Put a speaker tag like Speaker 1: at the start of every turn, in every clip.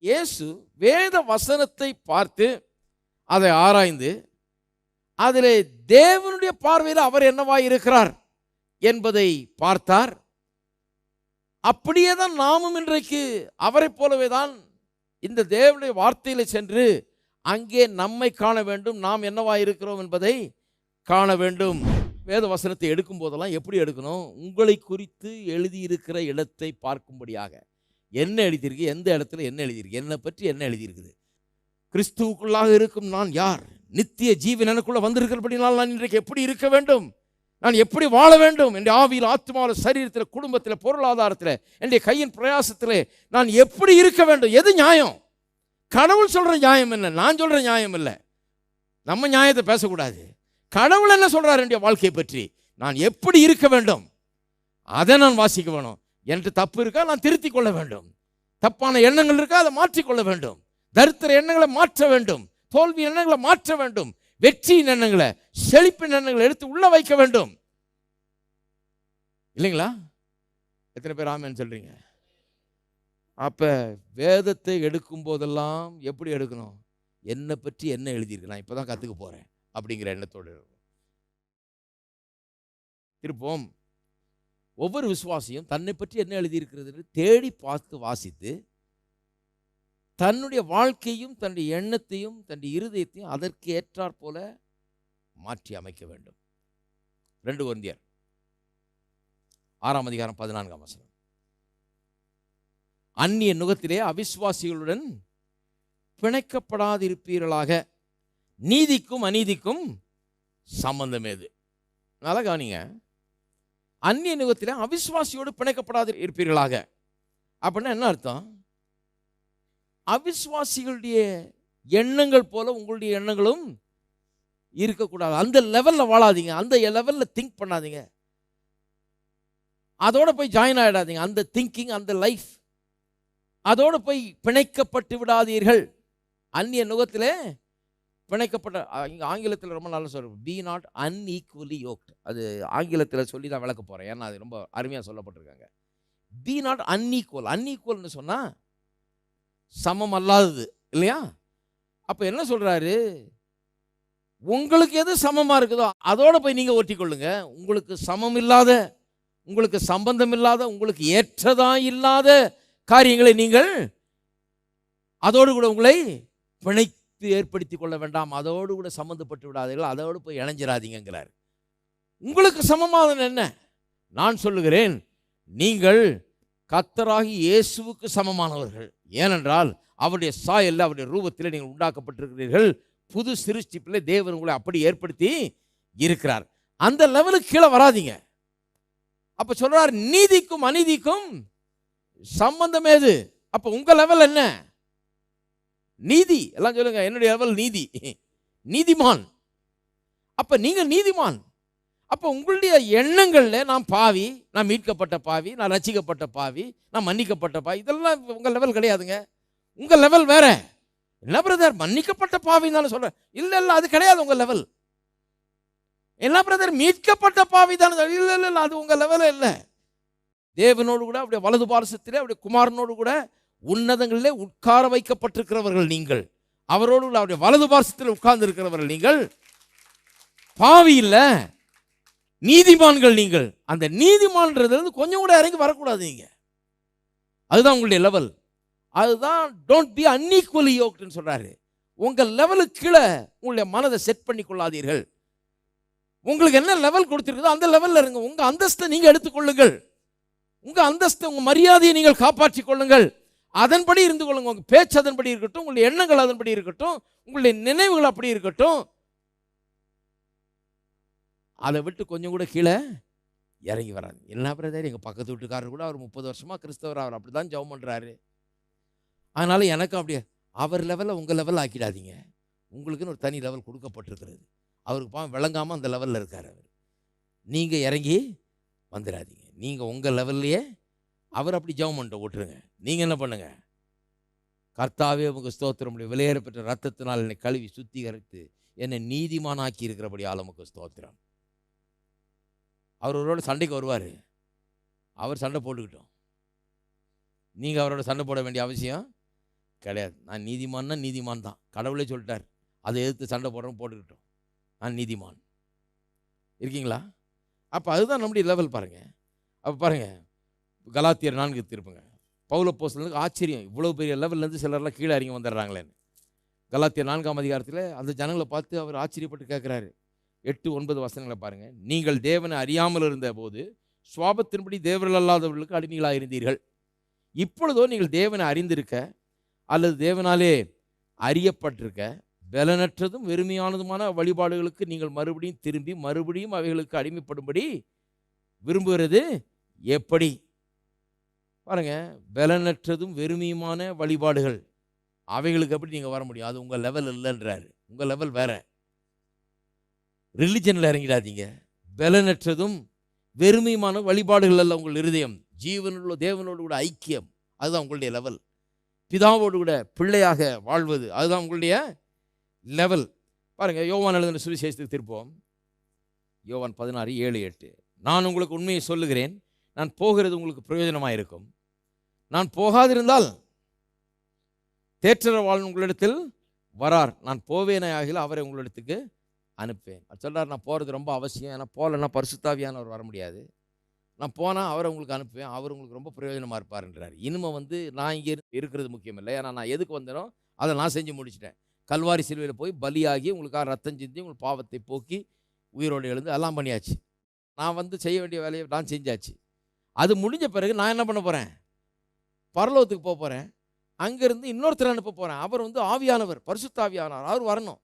Speaker 1: இயேசு வேத வசனத்தை பார்த்து அதை ஆராய்ந்து அதிலே தேவனுடைய பார்வையில் அவர் என்னவாய் இருக்கிறார் என்பதை பார்த்தார். அப்படியே தான் நாமும் இன்றைக்கு அவரை போலவே தான் இந்த தேவனுடைய வார்த்தையில் சென்று அங்கே நம்மை காண வேண்டும், நாம் என்னவாய் இருக்கிறோம் என்பதை காண வேண்டும். வேத வசனத்தை எடுக்கும் போதெல்லாம் எப்படி எடுக்கணும்? உங்களை குறித்து எழுதியிருக்கிற இடத்தை பார்க்கும்படியாக. என்ன எழுதியிருக்கு, எந்த இடத்துல என்ன எழுதியிருக்கு, என்னை பற்றி என்ன எழுதியிருக்குது, கிறிஸ்துவுக்குள்ளாக இருக்கும் நான் யார், நித்திய ஜீவன் எனக்குள்ள வந்திருக்கிறபடினால் நான் இன்றைக்கு எப்படி இருக்க வேண்டும், நான் எப்படி வாழ வேண்டும், என் ஆவியில், ஆத்மாவில், சரீரத்தில், குடும்பத்தில், பொருளாதாரத்தில், என்னுடைய கையின் பிரயாசத்தில் நான் எப்படி இருக்க வேண்டும். எது நியாயம்? கடவுள் சொல்கிற நியாயம் என்ன, நான் சொல்கிற நியாயம் இல்லை. நம்ம நியாயத்தை பேசக்கூடாது. கடவுள் என்ன சொல்கிறார் என்னுடைய வாழ்க்கையை பற்றி, நான் எப்படி இருக்க வேண்டும், அதை நான் வாசிக்க வேணும். எனக்கு தப்பு இருக்கா, நான் திருத்திக் கொள்ள வேண்டும். தப்பான எண்ணங்கள் இருக்கா, அதை மாற்றிக்கொள்ள வேண்டும். தரித்திர எண்ணங்களை மாற்ற வேண்டும், தோல்வி எண்ணங்களை மாற்ற வேண்டும், வெற்றியின் எண்ணங்களை, செழிப்பின் எண்ணங்களை எடுத்து உள்ள வைக்க வேண்டும். இல்லைங்களா? எத்தனை பேர் ஆமென் சொல்றீங்க? அப்ப வேதத்தை எடுக்கும் போதெல்லாம் எப்படி எடுக்கணும்? என்னை பற்றி என்ன எழுதியிருக்கு, நான் இப்பதான் கத்துக்க போறேன் அப்படிங்கிற எண்ணத்தோடு திருப்போம். ஒவ்வொரு விசுவாசியும் தன்னை பற்றி என்ன எழுதியிருக்கிறது தேடி பார்த்து வாசித்து தன்னுடைய வாழ்க்கையும் தன்னுடைய எண்ணத்தையும் தன்னுடைய இருதயத்தையும் அதற்கு ஏற்றாற் போல மாற்றி அமைக்க வேண்டும். 2 கொரிந்தியர் 6ஆம் அதிகாரம் 14ஆம் வசனம். அந்நிய நுகத்திலே அவிசுவாசிகளுடன் பிணைக்கப்படாதிருப்பீர்களாக, நீதிக்கும் அநீதிக்கும் சம்பந்தம் ஏது. நல்லா கவனிங்க. அந்நிய நுகத்திலே அவிசுவாசியோடு பிணைக்கப்படாது இருப்பீர்களாக அப்படின்னா என்ன அர்த்தம்? அவிசுவாசிகளுடைய எண்ணங்கள் போல உங்களுடைய எண்ணங்களும் இருக்கக்கூடாது. அந்த லெவலில் வாழாதீங்க, அந்த லெவலில் திங்க் பண்ணாதீங்க, அதோட போய் ஜாயின் ஆகிடாதீங்க. அந்த திங்கிங், அந்த லைஃப், அதோடு போய் பிணைக்கப்பட்டு விடாதீர்கள். அந்நிய நுகத்திலே பிணைக்கப்பட்ட, இங்கே ஆங்கிலத்தில் ரொம்ப நல்லா சொல்கிறேன், பி நாட் அன்ஈக்குவலி யோக்ட். அது ஆங்கிலத்தில் சொல்லி தான் விளக்க போகிறேன், ஏன்னா அது ரொம்ப அருமையாக சொல்லப்பட்டிருக்காங்க. Be not unequal. அன்ஈக்குவல்னு சொன்னால் சமம் அல்லாதது இல்லையா? அப்போ என்ன சொல்கிறாரு? உங்களுக்கு எது சமமாக இருக்குதோ அதோட போய் நீங்கள் ஒட்டி கொள்ளுங்க. உங்களுக்கு சமம் இல்லாத, உங்களுக்கு சம்பந்தம் இல்லாத, உங்களுக்கு ஏற்றதா இல்லாத காரியங்களை நீங்கள் அதோடு கூட உங்களை பிணைப்பு ஏற்படுத்தி கொள்ள வேண்டாம், அதோடு கூட சம்பந்தப்பட்டு விடாதீர்கள், அதோடு போய் இணைஞ்சிடாதீங்கிறார். உங்களுக்கு சமமாக என்ன? நான் சொல்லுகிறேன், நீங்கள் கர்த்தராகி இயேசுவுக்கு சமமானவர்கள். ஏனென்றால் அவருடைய சாயல்ல, அவருடைய ரூபத்தில் நீங்கள் உண்டாக்கப்பட்டிருக்கிறீர்கள். புது சிருஷ்டிப்பில் தேவன் உங்களை அப்படி ஏற்படுத்தி இருக்கிறார். அந்த லெவலுக்கு கீழே வராதீங்க. அப்ப சொல்றார், நீதிக்கும் அநீதிக்கும் சம்பந்தம் ஏது? அப்ப உங்க லெவல் என்ன? நீதி. எல்லாம் சொல்லுங்க, என்னுடைய லெவல் நீதி, நீதிமான். அப்ப நீங்க நீதிமான். அப்ப உங்களுடைய எண்ணங்கள்ல நான் பாவி, நான் மீட்கப்பட்ட பாவி, நான் ரட்சிக்கப்பட்ட பாவி, நான் மன்னிக்கப்பட்ட பாவி, இதெல்லாம் உங்க லெவல் கிடையாதுங்க. உங்க லெவல் வேற. என்ன பிரதர் மன்னிக்கப்பட்ட பாவின்னு தானே சொல்றேன்? இல்ல இல்ல, அது கிடையாது உங்க லெவல். என்ன பிரதர் மீட்கப்பட்ட பாவி தானே? இல்ல இல்ல, அது உங்க லெவல் இல்ல. தேவனோடு கூட அவருடைய வலது பாரசத்திலே அவருடைய குமாரனோடு கூட உன்னதங்களிலே உட்கார வைக்கப்பட்டிருக்கிறவர்கள் நீங்கள். அவரோடு கூட அவருடைய வலது பாரசத்தில் உட்கார்ந்து இருக்கிறவர்கள் நீங்கள். பாவி இல்ல, நீதிமான்கள் நீங்கள். அந்த நீதிமான்றது கொஞ்சம் கூட இறங்கி வரக்கூடாது நீங்க. அதுதான் உங்களுடைய லெவல். அதுதான் டோன்ட் பி அன்ஈக்குவலி யோக்ட்னு சொல்றாரு. உங்க லெவலுக்கு கீழே உங்களுடைய மனதை செட் பண்ணி கொள்ளாதீர்கள். உங்களுக்கு என்ன லெவல் கொடுத்திருக்குதோ அந்த லெவல்ல இருங்க. உங்க அந்தஸ்தை நீங்க எடுத்துக்கொள்ளுங்கள். உங்க அந்தஸ்தை, உங்க மரியாதையை நீங்கள் காப்பாற்றிக் கொள்ளுங்கள். அதன்படி இருந்து கொள்ளுங்க. உங்க பேச்சு அதன்படி இருக்கட்டும், உங்களுடைய எண்ணங்கள் அதன்படி இருக்கட்டும், உங்களுடைய நினைவுகள் அப்படி இருக்கட்டும். அதை விட்டு கொஞ்சம் கூட கீழே இறங்கி வராது. என்ன பிரதர், எங்கள் பக்கத்து வீட்டுக்காரர் கூட அவர் 30 வருஷமா கிறிஸ்தவர், அவர் அப்படி தான் ஜெபம் பண்ணுறாரு, அதனால எனக்கும் அப்படியே. அவர் லெவலில் உங்கள் லெவல் ஆக்கிடாதீங்க. உங்களுக்குன்னு ஒரு தனி லெவல் கொடுக்கப்பட்டிருக்கிறது. அவருக்கு விளங்காமல் அந்த லெவலில் இருக்கார் அவர். நீங்கள் இறங்கி வந்துடாதீங்க. நீங்கள் உங்கள் லெவல்லையே அவர் அப்படி ஜெபம் பண்ணிட்டு ஓட்டுருங்க. நீங்கள் என்ன பண்ணுங்க? கர்த்தாவே உங்கள் ஸ்தோத்திரம், விலையேறப்பட்ட ரத்தத்தினால் என்னை கழுவி சுத்திகரித்து என்னை நீதிமானாக்கி இருக்கிறபடி ஆளுமுக ஸ்தோத்திரம். அவர் அவரோட சண்டைக்கு வருவார், அவர் சண்டை போட்டுக்கிட்டோம். நீங்கள் அவரோட சண்டை போட வேண்டிய அவசியம் கிடையாது. நான் நீதிமான்னா நீதிமான் தான், கடவுளே சொல்லிட்டார். அதை எதிர்த்து சண்டை போடுறோம், போட்டுக்கிட்டோம். நான் நீதிமான் இருக்கீங்களா? அப்போ அதுதான் நம்முடைய லெவல் பாருங்க. அப்போ பாருங்க, கலாத்தியர் 4 திருப்புங்க. பவுல் அப்போஸ்தலனுக்கு ஆச்சரியம், இவ்வளோ பெரிய லெவல்லேருந்து சிலர்லாம் கீழே இறங்கி வந்துடுறாங்களேன்னு. கலாத்தியர் 4ஆம் அதிகாரத்தில் அந்த ஜனங்களை பார்த்து அவர் ஆச்சரியப்பட்டு கேட்குறாரு. 8-9 வசனங்களை பாருங்க. நீங்கள் தேவனை அறியாமல் இருந்த போது சுவாபத்தின்படி தேவர்கள் அல்லாதவர்களுக்கு அடிமைகளாக இருந்தீர்கள். இப்பொழுதோ நீங்கள் தேவனை அறிந்திருக்க அல்லது தேவனாலே அறியப்பட்டிருக்க பலனற்றதும் வெறுமையானதுமான வழிபாடுகளுக்கு நீங்கள் மறுபடியும் திரும்பி மறுபடியும் அவைகளுக்கு அடிமைப்படும்படி விரும்புகிறது எப்படி? பாருங்க, பலனற்றதும் வெறுமையுமான வழிபாடுகள், அவைகளுக்கு எப்படி நீங்கள் வர முடியும்? அது உங்கள் லெவல் இல்லைன்றாரு. உங்கள் லெவல் வேற. ரிலிஜனில் இறங்கிடாதீங்க. பலனற்றதும் வெறுமையுமான வழிபாடுகள் அல்ல உங்கள் இருதயம். ஜீவனுள்ள தேவனோடு கூட ஐக்கியம், அதுதான் உங்களுடைய லெவல். பிதாவோடு கூட பிள்ளையாக வாழ்வது, அதுதான் உங்களுடைய லெவல். பாருங்கள், யோவான் எழுதின சுவிசேஷத்துக்கு திருப்போம். யோவான் 16:7-8. நான் உங்களுக்கு உண்மையை சொல்லுகிறேன், நான் போகிறது உங்களுக்கு பிரயோஜனமாக இருக்கும். நான் போகாதிருந்தால் தேற்றரவாளன் உங்களிடத்தில் வரார். நான் போவேனே ஆகில அவரை உங்களிடத்துக்கு அனுப்பேன். அது சொல்கிறார், நான் போகிறது ரொம்ப அவசியம். ஏன்னா போகலன்னா பரிசுத்தாவியானவர் வர முடியாது. நான் போனால் அவரை உங்களுக்கு அனுப்புவேன், அவர் உங்களுக்கு ரொம்ப பிரயோஜனமாக இருப்பார்ன்றார். இனிமே நான் இங்கே இருக்கிறது முக்கியம் இல்லை. ஏன்னா நான் எதுக்கு வந்தேனோ அதை நான் செஞ்சு முடிச்சிட்டேன். கல்வாரி சிலுவையில் போய் பலியாகி உங்களுக்காக ரத்தம் சிந்தி உங்களுக்கு பாவத்தை போக்கி உயிரோடு எழுந்து எல்லாம் பண்ணியாச்சு. நான் செய்ய வேண்டிய வேலையை நான் செஞ்சாச்சு. அது முடிஞ்ச பிறகு நான் என்ன பண்ண போகிறேன்? பரலோகத்துக்கு போக போகிறேன். அங்கேருந்து இன்னொருத்தர் அனுப்ப போகிறேன். அவர் ஆவியானவர், பரிசுத்தாவியானவர். அவர் வரணும்.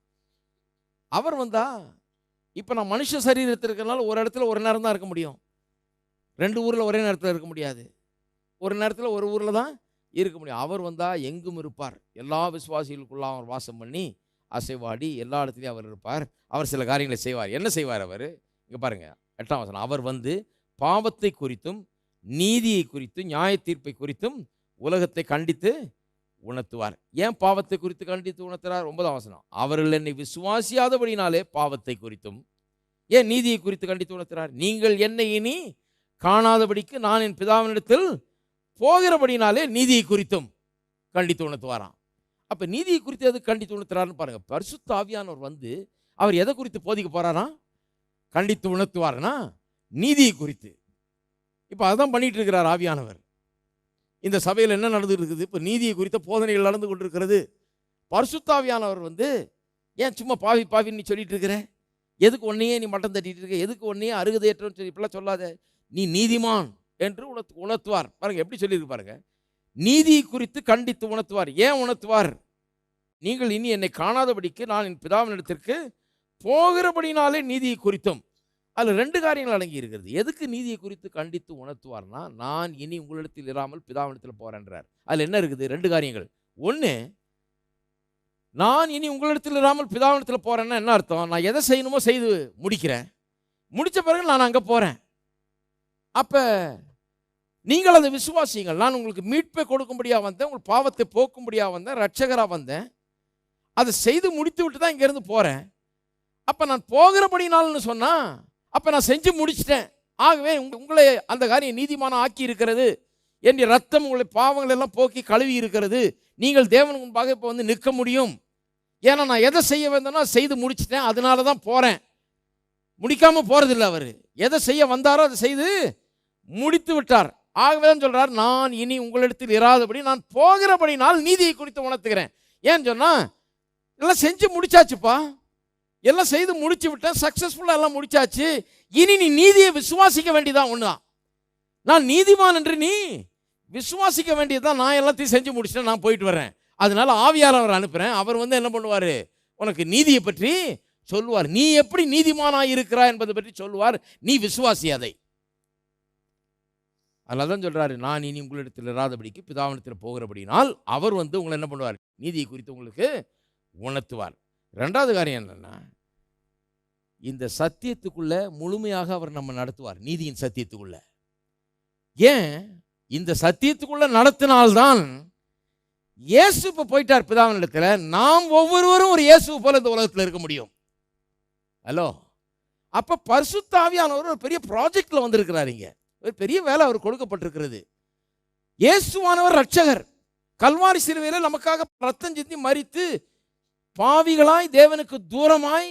Speaker 1: அவர் இப்போ நான் மனுஷ சரீரத்தில் இருக்கிறனால ஒரு இடத்துல ஒரு நேரம் தான் இருக்க முடியும். 2 ஊரில் ஒரே நேரத்தில் இருக்க முடியாது. ஒரு நேரத்தில் ஒரு ஊரில் தான் இருக்க முடியும். அவர் எங்கும் இருப்பார். எல்லா விசுவாசிகளுக்குள்ள அவர் வாசம் பண்ணி அசைவாடி எல்லா இடத்துலையும் அவர் இருப்பார். அவர் சில காரியங்களை செய்வார். என்ன செய்வார் அவர்? இங்கே பாருங்கள், 8ஆம் வசனம். அவர் பாவத்தை குறித்தும் நீதியை குறித்தும் நியாய தீர்ப்பை குறித்தும் உலகத்தை கண்டித்து உணர்த்துவார். ஏன் பாவத்தை குறித்து கண்டித்து உணர்த்துறார்? 9ஆம் வசனம். அவர்கள் என்னை விசுவாசியாதபடினாலே பாவத்தை குறித்தும். ஏன் நீதியை குறித்து கண்டித்து உணர்த்துறார்? நீங்கள் என்னை இனி காணாதபடிக்கு நான் என் பிதாவினிடத்தில் போகிறபடினாலே நீதியை குறித்தும் கண்டித்து உணர்த்துவாராம். அப்போ நீதியை குறித்து எது கண்டித்து உணர்த்துறாருன்னு பாருங்க. பரிசுத்த ஆவியானவர் அவர் எதை குறித்து போதிக்க போறாராம்? கண்டித்து உணர்த்துவார்னா நீதியை குறித்து. இப்போ அதான் பண்ணிட்டு இருக்கிறார் ஆவியானவர். இந்த சபையில் என்ன நடந்துட்டு இருக்குது? இப்போ நீதியை குறித்த போதனைகள் நடந்து கொண்டிருக்கிறது. பரிசுத்தாவியானவர் ஏன் சும்மா பாவி பாவின்னு நீ சொல்லிட்டு இருக்கிற? எதுக்கு ஒன்னையே நீ மட்டம் தட்டிட்டு இருக்க? எதுக்கு ஒன்னையே அருகதையற்றன்னு சொல்லி இப்பெல்லாம் சொல்லாத. நீ நீதிமான் என்று உணர்த்துவார். பாருங்க எப்படி சொல்லியிருக்கு பாருங்க. நீதியை குறித்து கண்டித்து உணர்த்துவார். ஏன் உணர்த்துவார்? நீங்கள் இனி என்னை காணாதபடிக்கு நான் என் பிதாவினிடத்திற்கு போகிறபடினாலே நீதியை குறித்தும். அதில் 2 காரியங்கள் அடங்கி இருக்கிறது. எதுக்கு நீதியை குறித்து கண்டித்து உணர்த்துவார்னா, நான் இனி உங்களிடத்தில் இராமல் பிதாவினிடத்தில் போறேன்றார். அதில் என்ன இருக்குது? 2 காரியங்கள். ஒன்று, நான் இனி உங்களிடத்தில் இராமல் பிதாவினிடத்தில் போறேன்னா என்ன அர்த்தம்? நான் எதை செய்யணுமோ செய்து முடிக்கிறேன். முடித்த பிறகு நான் அங்கே போகிறேன். அப்போ நீங்கள் அதை விசுவாசிங்கள். நான் உங்களுக்கு மீட்பை கொடுக்கும்படியாக வந்தேன், உங்கள் பாவத்தை போக்கும்படியாக வந்தேன், ரட்சகராக வந்தேன். அதை செய்து முடித்து விட்டு தான் இங்கேருந்து போகிறேன். அப்போ நான் போகிறபடினால்னு சொன்னால் அப்போ நான் செஞ்சு முடிச்சிட்டேன். ஆகவே உங்களை அந்த காரியம் நீதிமான ஆக்கி இருக்கிறது. என் ரத்தம் உங்களை பாவங்கள் எல்லாம் போக்கி கழுவி இருக்கிறது. நீங்கள் தேவன் முன்பாக இப்போ நிற்க முடியும். ஏன்னா நான் எதை செய்ய வந்தேனோ செய்து முடிச்சிட்டேன். அதனால தான் போகிறேன். முடிக்காமல் போகிறதில்லை. அவர் எதை செய்ய வந்தாரோ அதை செய்து முடித்து விட்டார். ஆகவே தான் சொல்கிறார், நான் இனி உங்களிடத்தில் இராதபடி நான் போகிறபடினால் நீதியை குறித்து உணர்த்துகிறேன். ஏன்னு சொன்னால் எல்லாம் செஞ்சு முடிச்சாச்சுப்பா, எல்லாம் செய்து முடிச்சு விட்டேன், சக்ஸஸ்ஃபுல்லாக எல்லாம் முடிச்சாச்சு. இனி நீ நீதியை விசுவாசிக்க வேண்டியதான். ஒன்றுதான், நான் நீதிமான் என்று நீ விசுவாசிக்க வேண்டியதுதான். நான் எல்லாத்தையும் செஞ்சு முடிச்சிட்டேன், நான் போயிட்டு வரேன். அதனால ஆவியானவர் அனுப்புகிறேன். அவர் என்ன பண்ணுவார்? உனக்கு நீதியை பற்றி சொல்லுவார். நீ எப்படி நீதிமானாக இருக்கிறாய் என்பதை பற்றி சொல்லுவார். நீ விசுவாசி அதை. அதனால தான் சொல்கிறாரு, நான் இனி உங்களிடத்தில் இராதபடிக்கு பிதாவினிடத்தில் போகிறபடினால் அவர் உங்களை என்ன பண்ணுவார்? நீதியை குறித்து உங்களுக்கு உணர்த்துவார். 2வது காரியம் என்னன்னா, இந்த சத்தியத்துக்குள்ள முழுமையாக அவர் நம்ம நடத்துவார். நீதியின் சத்தியத்துக்குள்ள. ஏன் இந்த சத்தியத்துக்குள்ள நடத்தினால்தான் இயேசு இப்போ போயிட்டார் பிதாவினிடத்தில். நாம் ஒவ்வொருவரும் ஒரு இயேசு போல இந்த உலகத்தில் இருக்க முடியும். ஹலோ, அப்போ பரிசுத்த ஆவியானவர் ஒரு பெரிய ப்ராஜெக்டில் வந்திருக்கிறார். இங்கே ஒரு பெரிய வேலை அவர் கொடுக்கப்பட்டிருக்கிறது. இயேசுவானவர் ரட்சகர், கல்வாரி சிலுவையில் நமக்காக ரத்தம் சிந்தி மரித்து பாவிகளாய் தேவனுக்கு தூரமாய்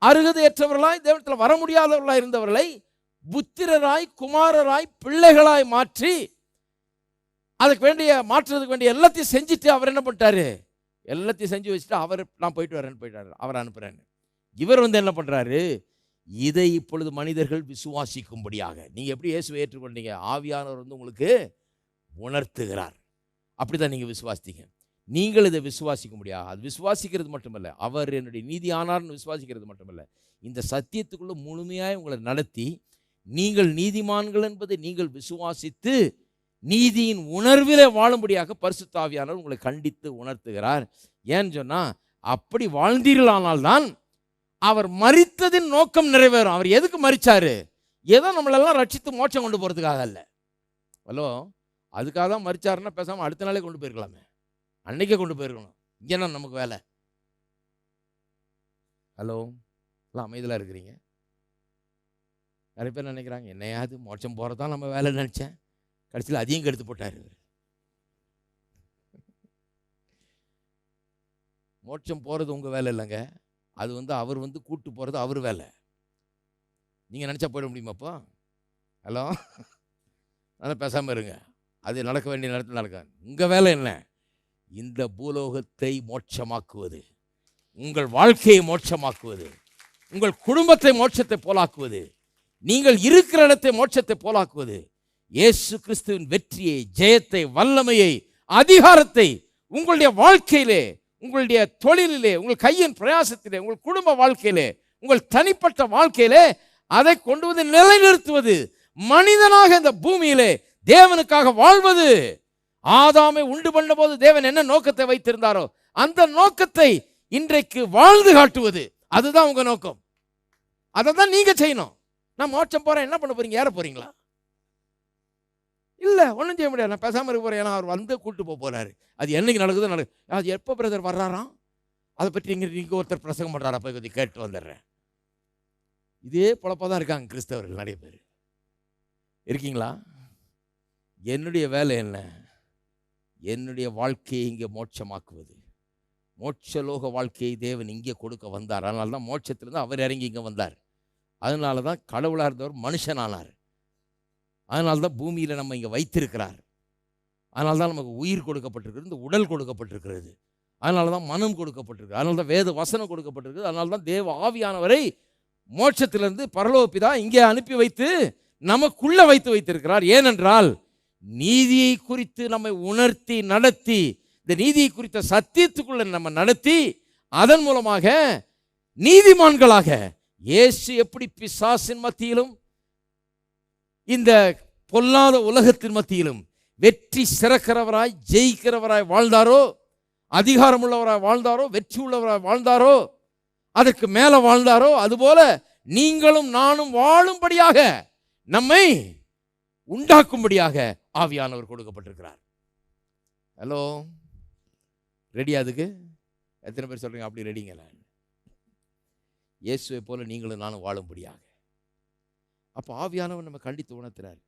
Speaker 1: அருகதையற்றவர்களாய் தேவனத்தில் வர முடியாதவர்களாய் இருந்தவர்களை புத்திரராய் குமாரராய் பிள்ளைகளாய் மாற்றி அதுக்கு வேண்டிய மாற்றுறதுக்கு வேண்டிய எல்லாத்தையும் செஞ்சுட்டு அவர் என்ன பண்ணிட்டாரு, எல்லாத்தையும் செஞ்சு வச்சுட்டு அவர் நான் போயிட்டு வரேன்னு போயிட்டாரு, அவர் அனுப்புறேன்னு. இவர் என்ன பண்றாரு, இதை இப்பொழுது மனிதர்கள் விசுவாசிக்கும்படியாக. நீங்க எப்படி இயேசுவை ஏற்றுக்கொண்டீங்க, ஆவியானவர் உங்களுக்கு உணர்த்துகிறார், அப்படிதான் நீங்க விசுவாசித்தீங்க. நீங்கள் இதை விசுவாசிக்க முடியாது. அது விசுவாசிக்கிறது மட்டுமல்ல, அவர் என்னுடைய நீதி ஆனார்னு விசுவாசிக்கிறது மட்டுமல்ல, இந்த சத்தியத்துக்குள்ள முழுமையாய் உங்களை நடத்தி நீங்கள் நீதிமான்கள் என்பதை நீங்கள் விசுவாசித்து நீதியின் உணர்விலே வாழும்படியாக பரிசுத்த ஆவியானவர் உங்களை கண்டித்து உணர்த்துகிறார். ஏன்னு சொன்னா, அப்படி வாழ்ந்தீர்களானால்தான் அவர் மரித்ததின் நோக்கம் நிறைவேறும். அவர் எதுக்கு மரிச்சாரு, ஏதோ நம்மளெல்லாம் ரட்சித்து மோட்சம் கொண்டு போறதுக்காக அல்ல. ஹலோ, அதுக்காக தான் மரிச்சாருன்னா பேசாமல் அடுத்த நாளே கொண்டு போயிருக்கலாமே, அன்னைக்கே கொண்டு போயிருக்கணும். இங்கே நமக்கு வேலை. ஹலோ, எல்லாம் அமைதியாக இருக்கிறீங்க. நிறைய பேர் நினைக்கிறாங்க, என்னையாவது மோட்சம் போகிறதான் நம்ம வேலை நினச்சேன், கடைசியில் அதையும் கெடுத்து போட்டார். மோட்சம் போகிறது உங்கள் வேலை இல்லைங்க, அது அவர் கூட்டு போகிறது அவர் வேலை. நீங்கள் நினச்சா போயிட முடியுமாப்போ? ஹலோ, அதனால் பேசாமல் இருங்க. அது நடக்க வேண்டிய நேரத்தில் நடக்காது. உங்கள் வேலை என்ன, இந்த பூலோகத்தை மோட்சமாக்குவது, உங்கள் வாழ்க்கையை மோட்சமாக்குவது, உங்கள் குடும்பத்தை மோட்சத்தை போலாக்குவது, நீங்கள் இருக்கிற இடத்தை மோட்சத்தை போலாக்குவது. இயேசு கிறிஸ்துவின் வெற்றியை, ஜெயத்தை, வல்லமையை, அதிகாரத்தை உங்களுடைய வாழ்க்கையிலே, உங்களுடைய தொழிலிலே, உங்கள் கையின் பிரயாசத்திலே, உங்கள் குடும்ப வாழ்க்கையிலே, உங்கள் தனிப்பட்ட வாழ்க்கையிலே அதை கொண்டு வந்து நிலைநிறுத்துவது, மனிதனாக இந்த பூமியிலே தேவனுக்காக வாழ்வது. ஆதாமை உண்டு பண்ண போது தேவன் என்ன நோக்கத்தை வைத்திருந்தாரோ அந்த நோக்கத்தை இன்றைக்கு வாழ்ந்து காட்டுவது, அதுதான் உங்க நோக்கம். அதை தான் நீங்க செய்யணும். நான் மோட்சம் போறேன், என்ன பண்ண போறீங்க, ஏற போறீங்களா? இல்ல, ஒன்றும் செய்ய முடியாது, நான் பேசாமல் இருக்க போறேன். ஏன்னா அவர் கூட்டு போறாரு. அது என்னைக்கு நடக்குது நடக்குது. அது எப்போ பிரதர் வர்றாராம், அதை பற்றி நீங்க ஒருத்தர் பிரசங்கம் பண்றாரா, போய் கொஞ்சம் கேட்டு வந்துடுறேன். இதே பொழப்பாதான் இருக்காங்க கிறிஸ்தவர்கள் நிறைய பேர். இருக்கீங்களா? என்னுடைய வேலை என்ன, என்னுடைய வாழ்க்கையை இங்கே மோட்சமாக்குவது. மோட்சலோக வாழ்க்கையை தேவன் இங்கே கொடுக்க வந்தார். அதனால தான் மோட்சத்திலிருந்து அவர் இறங்கி இங்கே வந்தார். அதனால தான் கடவுளாக இருந்தவர் மனுஷனானார். அதனால தான் பூமியில் நம்ம இங்கே வைத்திருக்கிறார். அதனால தான் நமக்கு உயிர் கொடுக்கப்பட்டிருக்கிறது, இந்த உடல் கொடுக்கப்பட்டிருக்கிறது. அதனால தான் மனம் கொடுக்கப்பட்டிருக்கு, அதனால தான் வேத வசனம் கொடுக்கப்பட்டிருக்கு. அதனால தான் தேவ ஆவியானவரை மோட்சத்திலிருந்து பரலோக பிதா இங்கே அனுப்பி வைத்து நமக்குள்ள வைத்து வைத்திருக்கிறார். ஏனென்றால் நீதியை குறித்து நம்மை உணர்த்தி நடத்தி, இந்த நீதியை குறித்த சத்தியத்துக்குள்ள நம்ம நடத்தி, அதன் மூலமாக நீதிமான்களாக இயேசு எப்படி பிசாசின் மத்தியிலும் இந்த பொல்லாத உலகத்தின் மத்தியிலும் வெற்றி சிறக்கிறவராய் ஜெயிக்கிறவராய் வாழ்ந்தாரோ, அதிகாரம் உள்ளவராய் வாழ்ந்தாரோ, வெற்றி உள்ளவராய் வாழ்ந்தாரோ, அதற்கு மேல வாழ்ந்தாரோ, அதுபோல நீங்களும் நானும் வாழும்படியாக, நம்மை உண்டாக்கும்படியாக ஆவியானவர் கொடுக்கப்பட்டிருக்கிறார். ஹலோ, ரெடியா? அதுக்கு எத்தனை பேர் சொல்றீங்க அப்படி ரெடிங்களா? இயேசுவை போல நீங்களும் நானும் வாழும்படியாக. அப்போ ஆவியானவர் நம்ம கண்டித்து உணர்த்துறார்.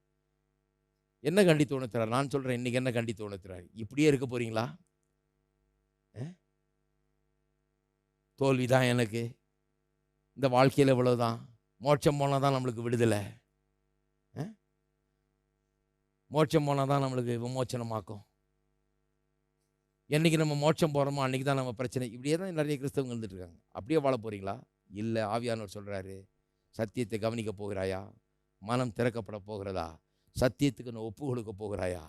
Speaker 1: என்ன கண்டித்து உணர்த்துறார்? நான் சொல்றேன், இன்னைக்கு என்ன கண்டித்து உணர்த்துறார்? இப்படியே இருக்க போறீங்களா? தோல்விதான் எனக்கு, இந்த வாழ்க்கையில் இவ்வளவுதான், மோட்சம் போனால் தான் நம்மளுக்கு விடுதலை, மோட்சம் போனால் தான் நம்மளுக்கு விமோச்சனமாக்கும், என்னைக்கு நம்ம மோட்சம் போகிறோமோ அன்றைக்கி தான் நம்ம பிரச்சனை, இப்படியே தான் நிறைய கிறிஸ்தவங்க இருந்துட்டு இருக்காங்க. அப்படியே வாழ போகிறீங்களா? இல்லை, ஆவியானவர் சொல்கிறாரு, சத்தியத்தை கவனிக்க போகிறாயா? மனம் திறக்கப்பட போகிறதா? சத்தியத்துக்கு நான் ஒப்பு கொடுக்க போகிறாயா?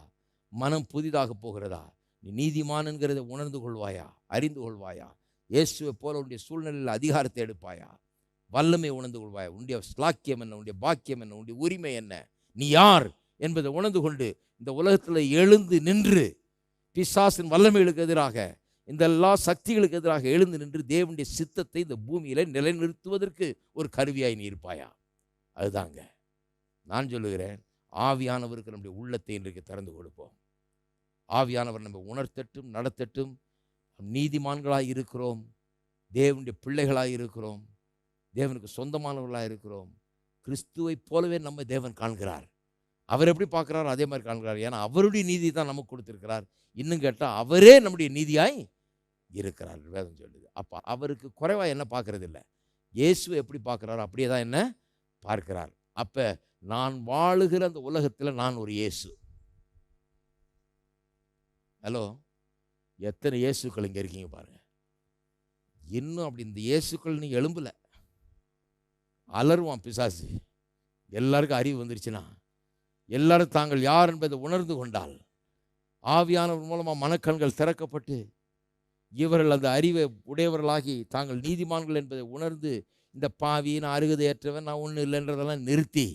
Speaker 1: மனம் புதிதாக போகிறதா? நீ நீதிமான்கிறதை உணர்ந்து கொள்வாயா? அறிந்து கொள்வாயா? இயேசுவை போல உன்னுடைய சூழ்நிலையில் அதிகாரத்தை எடுப்பாயா? வல்லமை உணர்ந்து கொள்வாயா? உன்னுடைய ஸ்லாக்கியம் என்ன, உன்னுடைய பாக்கியம் என்ன, உன்னுடைய உரிமை என்ன, நீ யார் என்பதை உணர்ந்து கொண்டு இந்த உலகத்தில் எழுந்து நின்று பிசாசின் வல்லமைகளுக்கு எதிராக, இந்த எல்லா சக்திகளுக்கு எதிராக எழுந்து நின்று தேவனுடைய சித்தத்தை இந்த பூமியில நிலைநிறுத்துவதற்கு ஒரு கருவியாய் நீ இருப்பாயா? அதுதாங்க நான் சொல்லுகிறேன். ஆவியானவருக்கு நம்முடைய உள்ளத்தை இன்றைக்கு திறந்து கொடுப்போம். ஆவியானவர் நம்ம உணர்த்தட்டும், நடத்தட்டும். நீதிமான்களாய் இருக்கிறோம், தேவனுடைய பிள்ளைகளாய் இருக்கிறோம், தேவனுக்கு சொந்தமானவர்களாக இருக்கிறோம். கிறிஸ்துவை போலவே நம்ம தேவன் காண்கிறார். அவர் எப்படி பார்க்குறாரோ அதே மாதிரி காண்கிறார். ஏன்னா அவருடைய நீதி தான் நமக்கு கொடுத்துருக்கிறார். இன்னும் கேட்டால் அவரே நம்முடைய நீதியாய் இருக்கிறார் வேதம் சொல்லுது. அப்போ அவருக்கு குறைவாக என்ன பார்க்கறது இல்லை. இயேசுவை எப்படி பார்க்குறாரோ அப்படியே தான் என்ன பார்க்கிறார். அப்போ நான் வாழுகிற அந்த உலகத்தில் நான் ஒரு இயேசு. ஹலோ, எத்தனை இயேசுக்கள் இங்கே இருக்கீங்க பாருங்க. இன்னும் அப்படி இந்த இயேசுக்கள் நீங்கள் எழும்பல, அலருவான் பிசாசு. எல்லாருக்கும் அறிவு வந்துருச்சுன்னா, எல்லாரும் தாங்கள் யார் என்பதை உணர்ந்து கொண்டால், ஆவியானவர் மூலமாக மனக்கண்கள் திறக்கப்பட்டு இவர்கள் அந்த அறிவை உடையவர்களாகி தாங்கள் நீதிமான்கள் என்பதை உணர்ந்து, இந்த பாவி நான் அருகதையற்றவன் நான் ஒன்றும் இல்லைன்றதெல்லாம் நிறுத்தி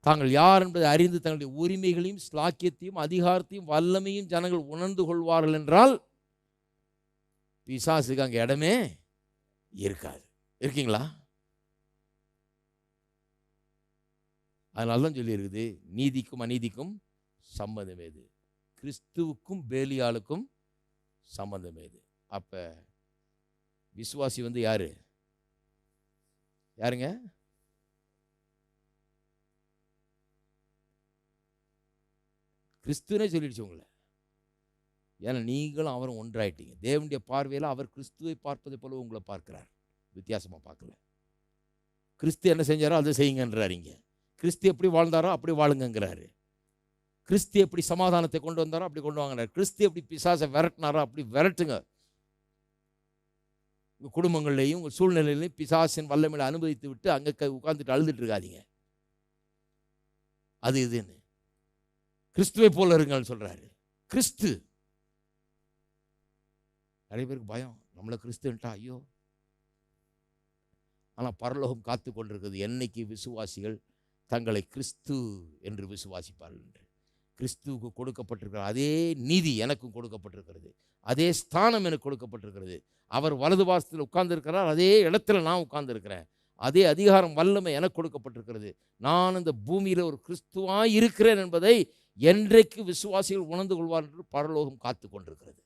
Speaker 1: தாங்கள் யார் என்பதை அறிந்து தங்களுடைய உரிமைகளையும் ஸ்லாக்கியத்தையும் அதிகாரத்தையும் வல்லமையும் ஜனங்கள் உணர்ந்து கொள்வார்கள் என்றால் பிசாசுக்கு அங்கே இடமே இருக்காது. இருக்கீங்களா? அதனால தான் சொல்லியிருக்குது, நீதிக்கும் அநீதிக்கும் சம்பந்தம் ஏது, கிறிஸ்துவுக்கும் பேலியாளுக்கும் சம்பந்தம் ஏது. அப்போ விசுவாசி யாரு? யாருங்க? கிறிஸ்துவனே சொல்லிடுச்சு உங்களை. ஏன்னா நீங்களும் அவரும் ஒன்றாயிட்டீங்க. தேவனுடைய பார்வையில் அவர் கிறிஸ்துவை பார்ப்பதை போல உங்களை பார்க்கிறார். வித்தியாசமாக பார்க்கல. கிறிஸ்து என்ன செஞ்சாரோ அதை செய்யுங்கன்றார். இங்கே கிறிஸ்து எப்படி வாழ்ந்தாரோ அப்படி வாழுங்கிறாரு. கிறிஸ்து எப்படி சமாதானத்தை கொண்டு வந்தாரோ அப்படி கொண்டு வாங்கினார். கிறிஸ்து எப்படி பிசாசை விரட்டினாரோ அப்படி விரட்டுங்க. உங்கள் குடும்பங்கள்லையும் உங்கள் சூழ்நிலையிலையும் பிசாசின் வல்லமையை அனுமதித்து விட்டு அங்கே உட்காந்துட்டு அழுதுட்டு இருக்காதீங்க. அது இதுன்னு கிறிஸ்துவை போல இருங்கன்னு சொல்கிறாரு. கிறிஸ்து நிறைய பேருக்கு பயம், நம்மளை கிறிஸ்துன்ட்டா ஐயோ. ஆனால் பரலோகம் காத்து கொண்டிருக்கிறது, என்னைக்கு விசுவாசிகள் தங்களை கிறிஸ்து என்று விசுவாசிப்பார்கள் என்று. கிறிஸ்துவுக்கு கொடுக்கப்பட்டிருக்கிற அதே நீதி எனக்கும் கொடுக்கப்பட்டிருக்கிறது, அதே ஸ்தானம் எனக்கு கொடுக்கப்பட்டிருக்கிறது. அவர் வலது பாசத்தில் உட்கார்ந்துருக்கிறார், அதே இடத்துல நான் உட்கார்ந்துருக்கிறேன். அதே அதிகாரம் வல்லமை எனக்கு கொடுக்கப்பட்டிருக்கிறது. நான் இந்த பூமியில் ஒரு கிறிஸ்துவாய் இருக்கிறேன் என்பதை என்றைக்கு விசுவாசிகள் உணர்ந்து கொள்வார் என்று பரலோகம் காத்து கொண்டிருக்கிறது.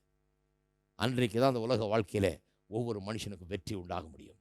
Speaker 1: அன்றைக்கு தான் அந்த உலக வாழ்க்கையில் ஒவ்வொரு மனுஷனுக்கும் வெற்றி உண்டாக முடியும்.